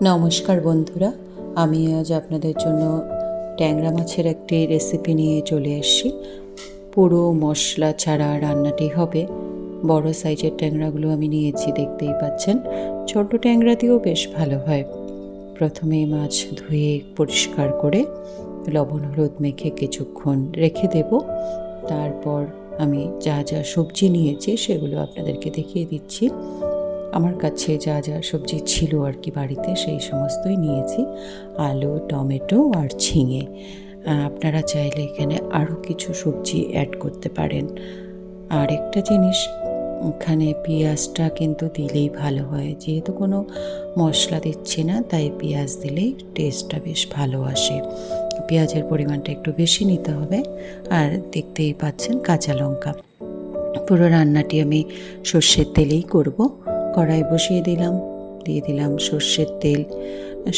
নমস্কার বন্ধুরা, আমি আজ আপনাদের জন্য ট্যাংরা মাছের একটি রেসিপি নিয়ে চলে এসেছি। পুরো মশলা ছাড়া রান্নাটি হবে। বড় সাইজের ট্যাংরাগুলো আমি নিয়েছি, দেখতেই পাচ্ছেন। ছোট ট্যাংরা দিয়েও বেশ ভালো হয়। প্রথমে মাছ ধুয়ে পরিষ্কার করে লবণ হলুদ মেখে কিছুক্ষণ রেখে দেব। তারপর আমি যা যা সবজি নিয়েছি সেগুলো আপনাদেরকে দেখিয়ে দিচ্ছি। আমার কাছে যা যা সবজি ছিল আর কি বাড়িতে, সেই সমস্তই নিয়েছি। আলু, টমেটো আর ঝিঙে। আপনারা চাইলে এখানে আরও কিছু সবজি অ্যাড করতে পারেন। আর একটা জিনিস, এখানে পেঁয়াজটা কিন্তু দিলেই ভালো হয়। যেহেতু কোনো মশলা দিচ্ছি না, তাই পেঁয়াজ দিলেই টেস্টটা বেশ ভালো আসে। পেঁয়াজের পরিমাণটা একটু বেশি নিতে হবে। আর দেখতেই পাচ্ছেন কাঁচা লঙ্কা। পুরো রান্নাটি আমি সর্ষের তেলেই করব। কড়াই বসিয়ে দিলাম, দিয়ে দিলাম সর্ষের তেল।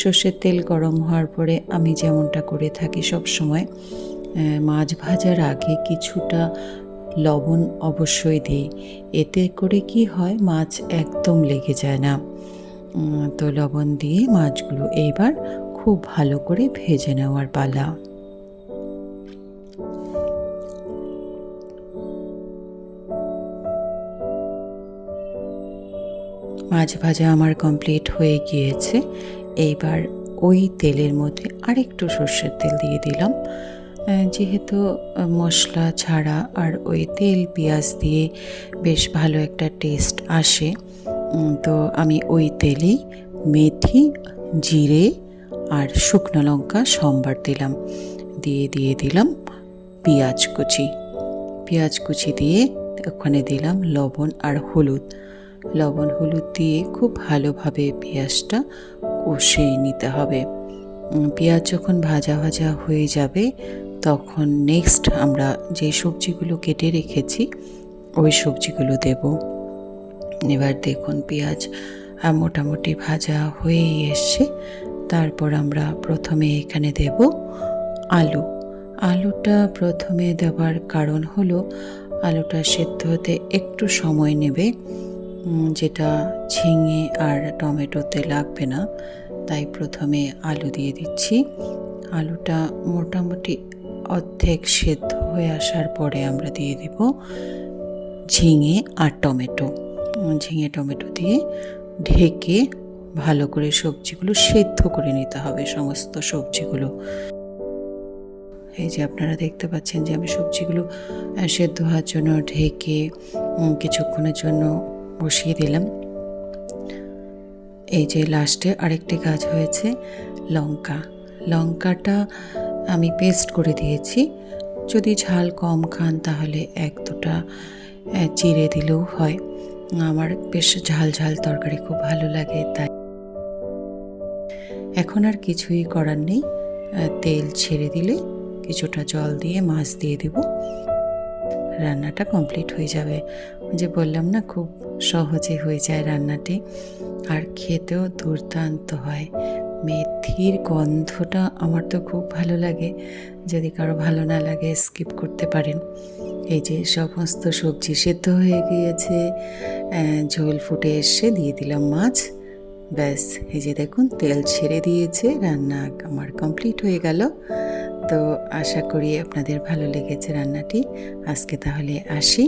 সর্ষের তেল গরম হওয়ার পরে আমি যেমনটা করে থাকি সব সময়, মাছ ভাজার আগে কিছুটা লবণ অবশ্যই দিই। এতে করে কি হয়, মাছ একদম লেগে যায় না। তো লবণ দিয়ে মাছগুলো এইবার খুব ভালো করে ভেজে নেওয়ার পালা। মাছ ভাজা আমার কমপ্লিট হয়ে গিয়েছে। এইবার ওই তেলের মধ্যে আরেকটু সর্ষের তেল দিয়ে দিলাম। যেহেতু মশলা ছাড়া আর ওই তেল পেঁয়াজ দিয়ে বেশ ভালো একটা টেস্ট আসে, তো আমি ওই তেলেই মেথি, জিরে আর শুকনো লঙ্কা সম্বার দিলাম। দিয়ে দিলাম পেঁয়াজ কুচি দিয়ে ওখানে দিলাম লবণ আর হলুদ। লবণ হলুদ দিয়ে খুব ভালোভাবে পেঁয়াজটা কষিয়ে নিতে হবে। পেঁয়াজ যখন ভাজা ভাজা হয়ে যাবে, তখন নেক্সট আমরা যে সবজিগুলো কেটে রেখেছি ওই সবজিগুলো দেব। এবার দেখুন পেঁয়াজ মোটামুটি ভাজা হয়েই এসছে। তারপর আমরা প্রথমে এখানে দেব আলুটা প্রথমে দেওয়ার কারণ হলো আলুটা সেদ্ধ হতে একটু সময় নেবে, যেটা ঝিঙে আর টমেটোতে লাগবে না। তাই প্রথমে আলু দিয়ে দিচ্ছি। আলুটা মোটামুটি অর্ধেক সেদ্ধ হয়ে আসার পরে আমরা দিয়ে দেব ঝিঙে আর টমেটো দিয়ে ঢেকে ভালো করে সবজিগুলো সেদ্ধ করে নিতে হবে। সমস্ত সবজিগুলো এই যে আপনারা দেখতে পাচ্ছেন যে আমি সবজিগুলো সেদ্ধ হওয়ার জন্য ঢেকে কিছুক্ষণের জন্য বসিয়ে দিলাম। এই যে লাস্টে আরেকটি কাজ হয়েছে, লঙ্কাটা আমি পেস্ট করে দিয়েছি। যদি ঝাল কম খান তাহলে এক দুটা চিড়ে দিলেও হয়। আমার বেশ ঝাল তরকারি খুব ভালো লাগে, তাই এখন আর কিছুই করার নেই। তেল ছেড়ে দিলে কিছুটা জল দিয়ে মাছ দিয়ে দেব, রান্নাটা কমপ্লিট হয়ে যাবে। যে বললাম না, খুব সহজে হয়ে যায় রান্নাটি, আর খেতেও দুর্দান্ত হয়। মেথির গন্ধটা আমার তো খুব ভালো লাগে, যদি কারো ভালো না লাগে স্কিপ করতে পারেন। এই যে সমস্ত সবজি সেদ্ধ হয়ে গিয়েছে, ঝোল ফুটে এসে দিয়ে দিলাম মাছ। ব্যাস, এই যে দেখুন তেল ছেড়ে দিয়েছে, রান্না আমার কমপ্লিট হয়ে গেল। তো আশা করি আপনাদের ভালো লেগেছে রান্নাটি। আজকে তাহলে আসি।